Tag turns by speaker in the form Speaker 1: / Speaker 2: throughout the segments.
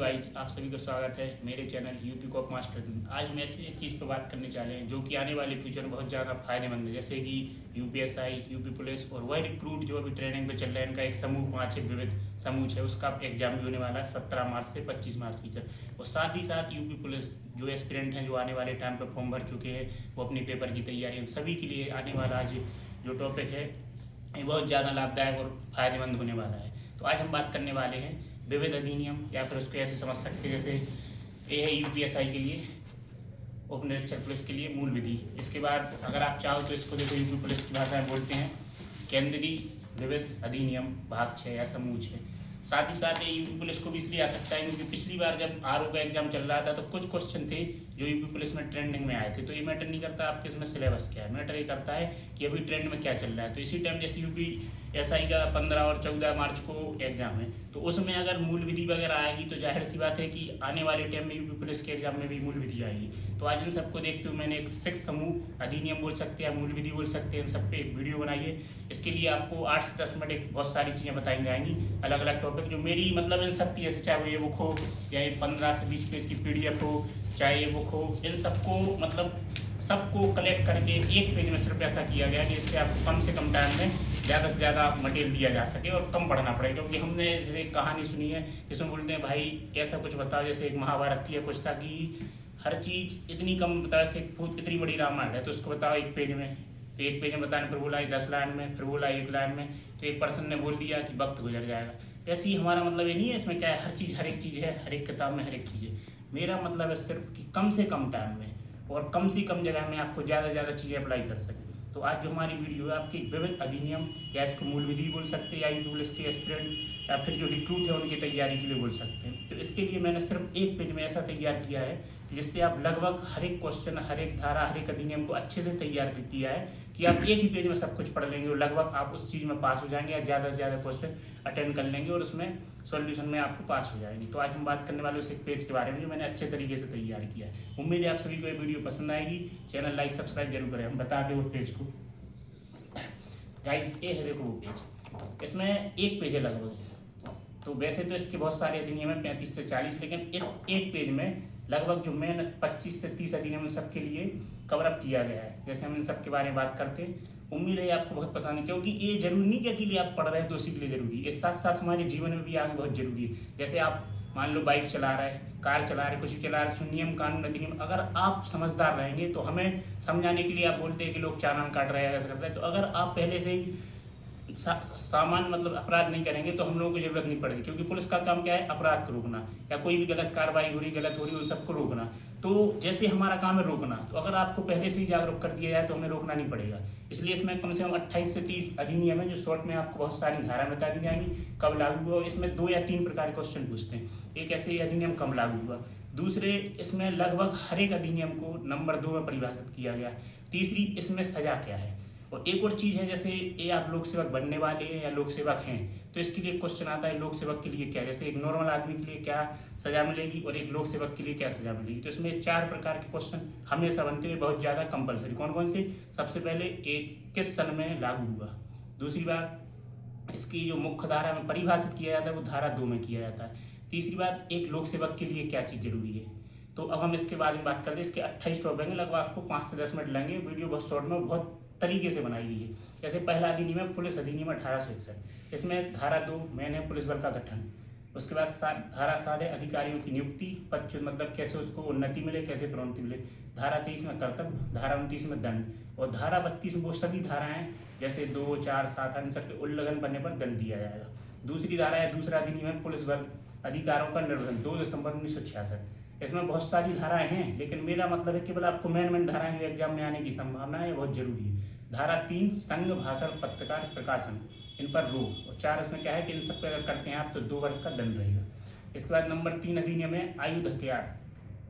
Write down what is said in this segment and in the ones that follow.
Speaker 1: Guys, आप सभी का स्वागत है मेरे चैनल यूपी कॉप मास्टर में। आज हम ऐसी एक चीज़ पर बात करने चाहे हैं जो कि आने वाले फ्यूचर में बहुत ज़्यादा फायदेमंद है, जैसे कि यूपीएसआई, यूपी पुलिस और वही रिक्रूट जो अभी ट्रेनिंग पे चल रहा है। इनका एक समूह 5 विविध समूह है, उसका एग्जाम भी होने वाला है 17 मार्च से 25 मार्च की तरफ। और साथ ही साथ यूपी पुलिस जो एस्पिरेंट हैं जो आने वाले टाइम पर फॉर्म भर चुके हैं, वो अपनी पेपर की तैयारी, इन सभी के लिए आने वाला आज जो टॉपिक है ये बहुत ज़्यादा लाभदायक और फायदेमंद होने वाला है। तो आज हम बात करने वाले हैं विविध अधिनियम, या फिर उसको ऐसे समझ सकते हैं जैसे ए है यूपीएसआई के लिए, उप निरीक्षक पुलिस के लिए मूल विधि। इसके बाद अगर आप चाहो तो इसको देखो यूपी पुलिस की भाषा में बोलते हैं केंद्रीय विविध अधिनियम भाग 6 या समूह 6। साथ ही साथ ये यूपी पुलिस को भी इसलिए आ सकता है क्योंकि पिछली बार जब आरओ का एग्जाम चल रहा था तो कुछ क्वेश्चन थे जो यूपी पुलिस में ट्रेंडिंग में आए थे। तो ये मैटर नहीं करता आपके इसमें सिलेबस क्या है, मैटर ये करता है कि अभी ट्रेंड में क्या चल रहा है। तो इसी टाइम जैसे यूपी एसआई का 15 और 14 मार्च को एग्जाम है, तो उसमें अगर मूल विधि वगैरह आएगी तो जाहिर सी बात है कि आने वाले टाइम में यूपी पुलिस के एग्जाम में भी मूल विधि आएगी। तो आज इन सबको देखते हुए मैंने एक 6 समूह अधिनियम बोल सकते हैं, मूल विधि बोल सकते हैं, इन सब पे एक वीडियो बनाई है। इसके लिए आपको 8 से 10 मिनट एक बहुत सारी चीज़ें बताई जाएंगी, अलग अलग टॉपिक जो मेरी मतलब इन सब की, जैसे चाहे वो ये बुक हो या ये 15 से 20 पेज की पीडीएफ हो, चाहे ये बुक हो, इन सबको मतलब सबको कलेक्ट करके एक पेज में सिर्फ ऐसा किया गया कि इससे आपको कम से कम टाइम में ज़्यादा से ज़्यादा मटेरियल दिया जा सके और कम पढ़ना पड़े। क्योंकि हमने जैसे एक कहानी सुनी है जिसमें बोलते हैं भाई ऐसा कुछ बताओ, जैसे एक महाभारत थी या कुछ था कि हर चीज़ इतनी कम बताओ, जैसे इतनी बड़ी रामायण है तो उसको बताओ एक पेज में। तो एक पेज में बताने, फिर बोला 10 लाइन में, फिर बोला 1 लाइन में, तो एक पर्सन ने बोल दिया कि वक्त गुजर जाएगा। ऐसे ही हमारा मतलब ये नहीं है, इसमें क्या है, हर चीज़ हर एक चीज़ है, हर एक किताब में हर एक चीज़ है। मेरा मतलब है सिर्फ कि कम से कम टाइम में और कम से कम जगह में आपको ज़्यादा से ज़्यादा चीज़ें अप्लाई कर सकें। तो आज जो हमारी वीडियो है आपकी विविध अधिनियम, या इसको मूल विधि बोल सकते हैं, या यूपी पुलिस के एस्पिरेंट या फिर जो रिक्रूट है उनकी तैयारी के लिए बोल सकते हैं। तो इसके लिए मैंने सिर्फ एक पेज में ऐसा तैयार किया है कि जिससे आप लगभग हर एक क्वेश्चन, हर एक धारा, हर एक अधिनियम को अच्छे से तैयार किया है कि आप एक ही पेज में सब कुछ पढ़ लेंगे और लगभग आप उस चीज़ में पास हो जाएंगे, या ज़्यादा से ज़्यादा क्वेश्चन अटेंड कर लेंगे और उसमें सॉल्यूशन में आपको पास हो जाएगी। तो आज हम बात करने वाले उस एक पेज के बारे में जो मैंने अच्छे तरीके से तैयार किया है। उम्मीद है आप सभी को ये वीडियो पसंद आएगी। चैनल लाइक सब्सक्राइब जरूर करें। हम बता दें उस पेज को गाइस, ये है देखो वो पेज, इसमें एक पेज है लगभग। तो वैसे तो इसके बहुत सारे अधिनियम है 35 से 40, लेकिन इस एक पेज में लगभग जो मेन 25 से 30 अधिनियम सबके लिए कवर अप किया गया है। जैसे हम इन सब के बारे में बात करते हैं, उम्मीद है आपको बहुत पसंद है, क्योंकि ये जरूरी नहीं कि अकेले आप पढ़ रहे हैं तो उसी के लिए जरूरी है, इस साथ साथ हमारे जीवन में भी आगे बहुत जरूरी है। जैसे आप मान लो बाइक चला रहे हैं, कार चला रहे, कुछ भी चला रहे, नियम कानून अधिनियम अगर आप समझदार रहेंगे तो हमें समझाने के लिए आप बोलते हैं कि लोग चालान काट रहे हैं, ऐसा कर रहे हैं, तो अगर आप पहले से ही सामान मतलब अपराध नहीं करेंगे तो हम लोगों को जरूरत नहीं पड़ेगी। क्योंकि पुलिस का काम क्या है, अपराध को रोकना, या कोई भी गलत कार्रवाई हो रही, गलत हो रही, उन सबको रोकना। तो जैसे हमारा काम है रोकना, तो अगर आपको पहले से ही जागरूक कर दिया जाए तो हमें रोकना नहीं पड़ेगा। इसलिए इसमें कम से कम 28 से 30 अधिनियम है जो शॉर्ट में आपको बहुत सारी धारा बता दी जाएंगी कब लागू हुआ। और इसमें 2 या 3 प्रकार के क्वेश्चन पूछते हैं। एक ऐसे अधिनियम कब लागू हुआ, दूसरे इसमें लगभग हर एक अधिनियम को नंबर 2 में परिभाषित किया गया, तीसरी इसमें सजा क्या है। और एक और चीज़ है, जैसे ये आप लोक सेवक बनने वाले हैं या लोक सेवक हैं तो इसके लिए क्वेश्चन आता है लोक सेवक के लिए क्या, जैसे एक नॉर्मल आदमी के लिए क्या सजा मिलेगी और एक लोक सेवक के लिए क्या सजा मिलेगी। तो इसमें 4 प्रकार के क्वेश्चन हमेशा बनते हुए बहुत ज़्यादा कंपलसरी। कौन कौन से, सबसे पहले एक किस सन में लागू हुआ, दूसरी बात इसकी जो मुख्य धारा में परिभाषित किया जाता है वो धारा 2 में किया जाता है, तीसरी बात एक लोक सेवक के लिए क्या चीज़ जरूरी है। तो अब हम इसके बारे में बात करते हैं। इसके 28 टॉपिक हैं, लगभग आपको 5 से 10 मिनट लेंगे। वीडियो बहुत शॉर्ट में बहुत तरीके से बनाई गई है। जैसे पहला अधिनियम है पुलिस अधिनियम 1861, इसमें धारा 2 मेन है पुलिस बल का गठन। उसके बाद धारा 7 है अधिकारियों की नियुक्ति, पद मतलब कैसे उसको उन्नति मिले, कैसे प्रोन्नति मिले। धारा 23 में कर्तव्य, धारा 29 में दंड, और धारा 32 में वो सभी धाराएं जैसे 2, 4, 7 इन सबके उल्लंघन करने पर दंड दिया जाएगा। दूसरी धारा है, दूसरा अधिनियम है पुलिस बल अधिकारों का निर्वहन, 2 दिसंबर 1966। इसमें बहुत सारी धाराएं हैं, लेकिन मेरा मतलब है केवल आपको मेन धाराएं जो एग्जाम में आने की संभावना है बहुत जरूरी है। धारा 3 संघ भाषण पत्रकार प्रकाशन, इन पर रोक, और 4 इसमें क्या है कि इन सब पे अगर करते हैं आप तो 2 वर्ष का दंड रहेगा। इसके बाद नंबर 3 अधिनियम है आयुध हथियार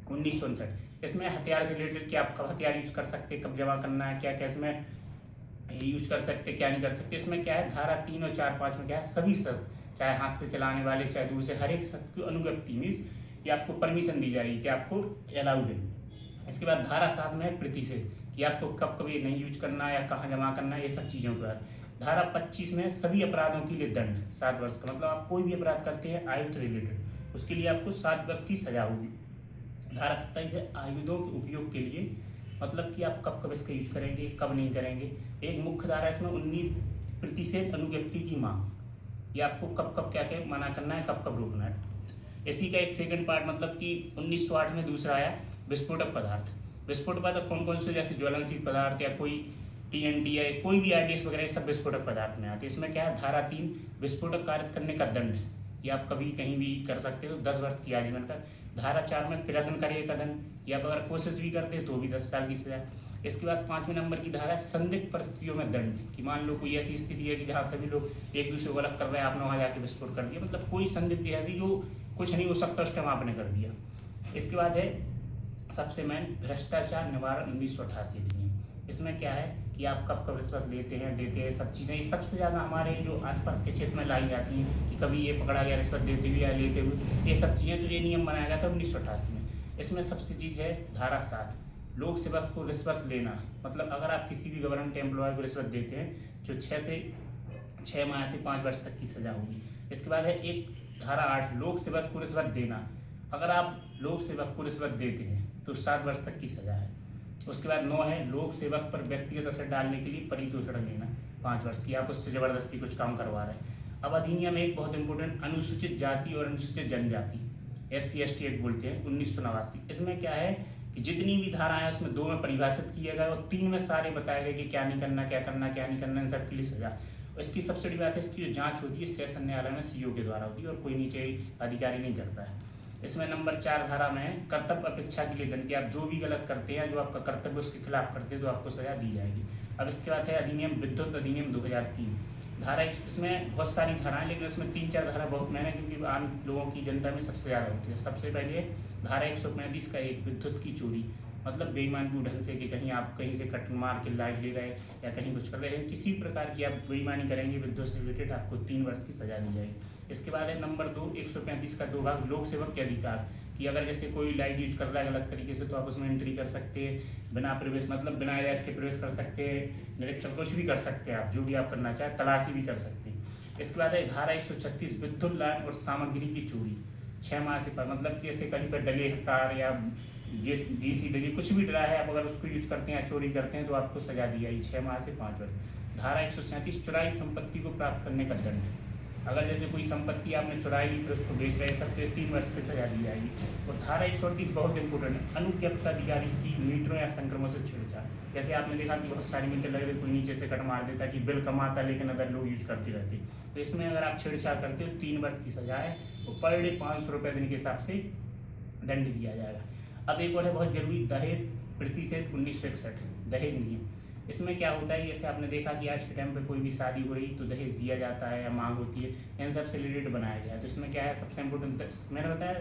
Speaker 1: 1959, इसमें हथियार से रिलेटेड कि आप कब हथियार यूज कर सकते, कब जमा करना है, क्या क्या इसमें यूज कर सकते, क्या नहीं कर सकते। इसमें क्या है धारा 3 और 4, 5 में क्या है सभी शस्त्र, चाहे हाथ से चलाने वाले चाहे दूर से, हर एक शस्त्र की अनुज्ञप्ति मीन्स ये आपको परमिशन दी जाएगी कि आपको अलाउड है। इसके बाद धारा 7 में है प्रतिषेध कि आपको कब कभी नहीं यूज करना या कहाँ जमा करना है, ये सब चीज़ों के बाद। धारा 25 में सभी अपराधों के लिए दंड 7 वर्ष का, मतलब आप कोई भी अपराध करते हैं आयु से रिलेटेड उसके लिए आपको 7 वर्ष की सजा होगी। धारा 27 है आयुधों के उपयोग के लिए, मतलब कि आप कब कब इसका यूज करेंगे, कब नहीं करेंगे। एक मुख्य धारा इसमें 19% अनुज्ञप्ति की मांग, ये आपको कब कब क्या क्या मना करना है, कब कब रोकना है। इसी का एक सेकंड पार्ट मतलब कि 1908 में दूसरा आया विस्फोटक पदार्थ। विस्फोटक पदार्थ कौन कौन से, जैसे ज्वलनशील पदार्थ या कोई TNT या कोई भी IDS वगैरह, सब विस्फोटक पदार्थ में आते हैं। इसमें क्या है, धारा 3 विस्फोटक कार्य करने का दंड, ये आप कभी कहीं भी कर सकते हो, 10 वर्ष की आजीवन का। धारा 4 में प्रयत्न करिए का दंड, या अगर कोशिश भी करते तो भी 10 साल की सजा। इसके बाद 5वें नंबर की धारा है संदिग्ध परिस्थितियों में दंड, कि मान लो कोई ऐसी स्थिति है कि जहाँ सभी लोग एक दूसरे को अलग कर रहे हैं, आपने वहाँ जाके विस्फोट कर दिया, मतलब कोई संदिग्ध ऐसी जो कुछ नहीं हो सकता उस टाइम आपने कर दिया। इसके बाद है सबसे मेन भ्रष्टाचार निवारण 1988 अधिनियम। इसमें क्या है कि आप कब कब रिश्वत लेते हैं सब चीज़ें, ये सबसे ज़्यादा हमारे जो आसपास के क्षेत्र में लाई जाती हैं कि कभी ये पकड़ा गया रिश्वत देते हुए या लेते हुए, ये सब चीज़ें। तो ये नियम बनाया गया था 1988 में। इसमें सबसे चीज़ है धारा 7 लोक सेवक को रिश्वत लेना, मतलब अगर आप किसी भी गवर्नमेंट एम्प्लॉय को रिश्वत देते हैं जो 6 माह से 5 वर्ष तक की सजा होगी। इसके बाद है एक धारा 8 लोक सेवक को रिश्वत देना, अगर आप लोक सेवक को रिश्वत देते हैं तो 7 वर्ष तक की सजा है। उसके बाद 9 है लोक सेवक पर व्यक्तिगत असर डालने के लिए परितोषण लेना 5 वर्ष की, आप उससे ज़बरदस्ती कुछ काम करवा रहे हैं। अब अधिनियम एक बहुत इंपॉर्टेंट अनुसूचित जाति और अनुसूचित जनजाति SC/ST एक्ट बोलते हैं 1989। इसमें क्या है कि जितनी भी धाराएं हैं उसमें 2 में परिभाषित किया गया और 3 में सारे बताए गए कि क्या नहीं करना, क्या करना, क्या नहीं करना, इन सब के लिए सजा। इसकी सबसे बड़ी बात है इसकी जो जांच होती है सेशन न्यायालय में CO के द्वारा होती है और कोई नीचे अधिकारी नहीं करता है। इसमें नंबर 4 धारा में है कर्तव्य अपेक्षा के लिए दंड, कि आप जो भी गलत करते हैं, जो आपका कर्तव्य उसके खिलाफ करते हैं तो आपको सजा दी जाएगी। अब इसके बाद है अधिनियम विद्युत अधिनियम 2003 धारा, इसमें बहुत सारी धाराएं लेकिन इसमें 3-4 धारा बहुत मेन है क्योंकि आम लोगों की जनता में सबसे ज़्यादा होती है। सबसे पहले धारा 135 का एक विद्युत की चोरी, मतलब बेईमानी ढंग से कि कहीं आप कहीं से कट मार के लाइट ले रहे या कहीं कुछ कर रहे हैं, किसी प्रकार की आप बेईमानी करेंगे विद्युत से रिलेटेड, आपको 3 वर्ष की सजा दी जाएगी। इसके बाद है नंबर 2 135 का 2 भाग लोक सेवक के अधिकार, कि अगर जैसे कोई लाइट यूज कर रहा है गलत तरीके से तो आप उसमें एंट्री कर सकते हैं, बिना प्रवेश मतलब बिना इजाजत के प्रवेश कर सकते हैं, निरीक्षण कुछ भी कर सकते हैं, आप जो भी आप करना चाहें, तलाशी भी कर सकते हैं। इसके बाद है धारा 136 विद्युत लाइन और सामग्री की चोरी 6 माह से पर, मतलब कि जैसे कहीं पर डले तार या DC डली कुछ भी डला है, आप अगर उसको यूज करते हैं या चोरी करते हैं तो आपको सजा दी जाएगी 6 माह से 5 वर्ष। धारा 137 चुराई संपत्ति को प्राप्त करने का दंड, अगर जैसे कोई संपत्ति आपने चुराई ली फिर उसको बेच रहे सब, तो 3 वर्ष की सजा दी जाएगी। और धारा 138 बहुत इंपॉर्टेंट है अनुज्ञप्त अधिकारी की मीटरों या संक्रमण से छेड़छाड़, जैसे आपने देखा कि बहुत सारी मीटर लगे कोई नीचे से कट मार देता कि बिल कम आता लेकिन अदर लोग यूज करते रहते, तो इसमें अगर आप छेड़छाड़ करते हो 3 वर्ष की सजा है और पर डे 500 रुपये दिन के हिसाब से दंड दिया जाएगा। अब एक और है बहुत जरूरी दहेज प्रतिषेध 1961 दहेज नियम। इसमें क्या होता है, जैसे आपने देखा कि आज के टाइम पे कोई भी शादी हो रही तो दहेज दिया जाता है या मांग होती है, इन सब से रिलेटेड बनाया गया है। तो इसमें क्या है सबसे इम्पोर्टेंट, मैंने बताया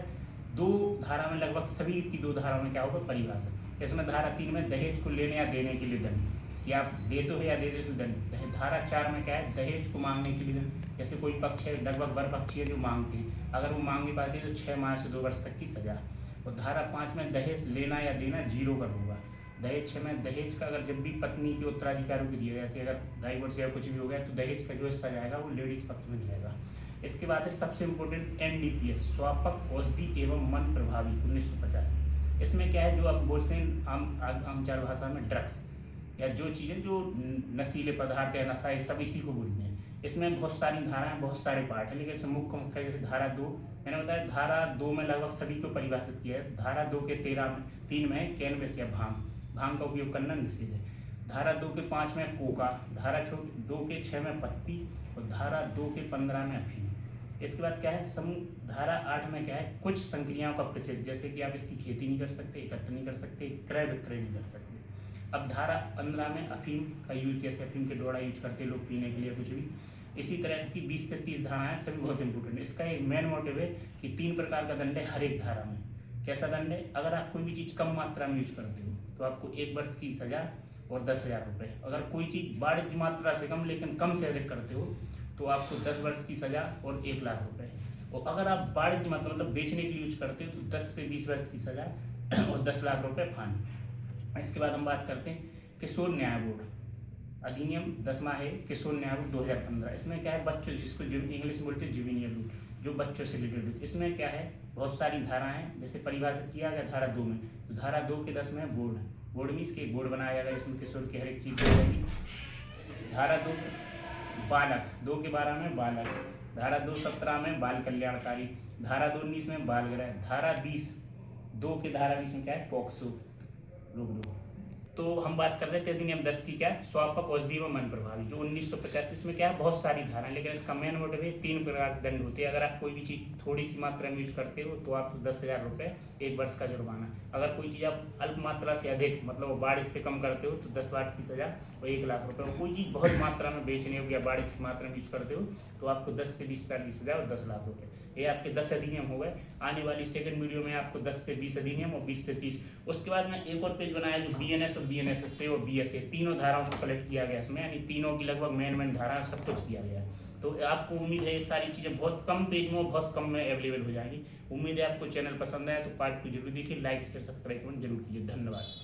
Speaker 1: 2 धारा में लगभग सभी की 2 धाराओं में क्या होगा परिभाषा। इसमें धारा 3 में दहेज को लेने या देने के लिए दंड, कि आप देते हो या दे दे तो दंड। धारा 4 में क्या है दहेज को मांगने के लिए दंड, जैसे कोई पक्ष है लगभग वर पक्षी है जो मांगते हैं, अगर वो मांग नहीं पाते तो 6 माह से 2 वर्ष तक की सजा। और धारा 5 में दहेज लेना या देना 0 पर होगा। दहेज 6 में दहेज का अगर जब भी पत्नी के उत्तराधिकारियों को दिया, जैसे अगर डाइवोर्स या कुछ भी हो गया तो दहेज का जो हिस्सा जाएगा वो लेडीज पक्ष में जाएगा। इसके बाद है सबसे इम्पोर्टेंट NDPS स्वापक औषधि एवं मन प्रभावी 1950। इसमें क्या है जो आप बोलते हैं आमचार भाषा में ड्रग्स या जो चीज़ें जो नशीले पदार्थ या नशा, सब इसी को बोलते हैं। इसमें बहुत सारी धाराएं बहुत सारे पार्ट है, लेकिन इसमें मुख्य जैसे धारा 2 मैंने बताया, धारा 2 में लगभग सभी को परिभाषित किया है। धारा 2 के 3 में कैनबिस या भांग का उपयोग करना निषेध है। धारा 2 के 5 में कोका, धारा 2 के 6 में पत्ती और धारा 2 के 15 में अफीम। इसके बाद क्या है समूह धारा 8 में क्या है कुछ संक्रियाओं का प्रतिषेध, जैसे कि आप इसकी खेती नहीं कर सकते, एकत्र नहीं कर सकते, क्रय विक्रय नहीं कर सकते। अब धारा 15 में अफीम का यूज, जैसे अफीम के डोड़ा यूज करते लोग पीने के लिए कुछ भी। इसी तरह इसकी 20 से 30 धाराएं सभी बहुत इंपॉर्टेंट है। इसका एक मेन मोटिव है कि 3 प्रकार का दंड है हर एक धारा में। कैसा दंड है, अगर आप कोई भी चीज़ कम मात्रा में यूज करते हो तो आपको 1 वर्ष की सजा और 10,000 रुपये। अगर कोई चीज़ वाणिज्य मात्रा से कम लेकिन कम से अधिक करते हो तो आपको 10 वर्ष की सजा और 1 लाख रुपये। और अगर आप वाणिज्य मात्रा मतलब बेचने के लिए यूज करते हो तो 10 से 20 वर्ष की सजा और 10 लाख रुपये फाइन। इसके बाद हम बात करते हैं किशोर न्याय बोर्ड अधिनियम 10वां है किशोर न्याय बोर्ड 2015। इसमें क्या है बच्चों जिसको इंग्लिश में बोलते हैं जुवेनियल रूल, जो बच्चों से रिलेटेड। इसमें क्या है, बहुत सारी धाराएं हैं, जैसे परिभाषित किया गया धारा 2 में, तो धारा 2 के 10 में बोर्ड मीन्स के एक बोर्ड बनाया जाएगा जिसमें किशोर की हर एक चीज़ दी जाएगी। धारा 2 बालक, 2 के 12 में बालक, धारा 2 17 में बाल कल्याणकारी, धारा 2 19 में बाल गृह, धारा 20 2 के धारा 20 में क्या है, पॉक्सो। रुक तो हम बात कर रहे थे अधिनियम 10 की, क्या है, स्वापक औषधि व मन प्रभावी, जो 1985 में क्या है, बहुत सारी धारा है, लेकिन इसका मेन मोटिव है 3 प्रकार के दंड होते हैं। अगर आप कोई भी चीज़ थोड़ी सी मात्रा में यूज करते हो तो आप 10,000 रुपये 1 वर्ष का जुर्माना। अगर कोई चीज़ आप अल्प मात्रा से अधिक, मतलब बारिश से कम करते हो तो 10 वर्ष की सजा और 1 लाख रुपये। और कोई चीज़ बहुत मात्रा में बेचने हो या बारिश की मात्रा में यूज करते हो तो आपको 10 से 20 साल की सजा और 10 लाख रुपये। ये आपके 10 अधिनियम हो गए। आने वाली सेकंड वीडियो में आपको 10 से 20 अधिनियम और 20 से 30। उसके बाद में एक और पेज बनाया जो BNS और BNSS और BSA, तीनों धाराओं को कलेक्ट किया गया इसमें, यानी तीनों की लगभग मेन धारा सब कुछ किया गया है। तो आपको उम्मीद है ये सारी चीज़ें बहुत कम पेज में और बहुत कम में अवेलेबल हो जाएंगी। उम्मीद है आपको चैनल पसंद आया तो पार्ट 2 जरूर देखिए, लाइक शेयर सब्सक्राइब जरूर कीजिए। धन्यवाद।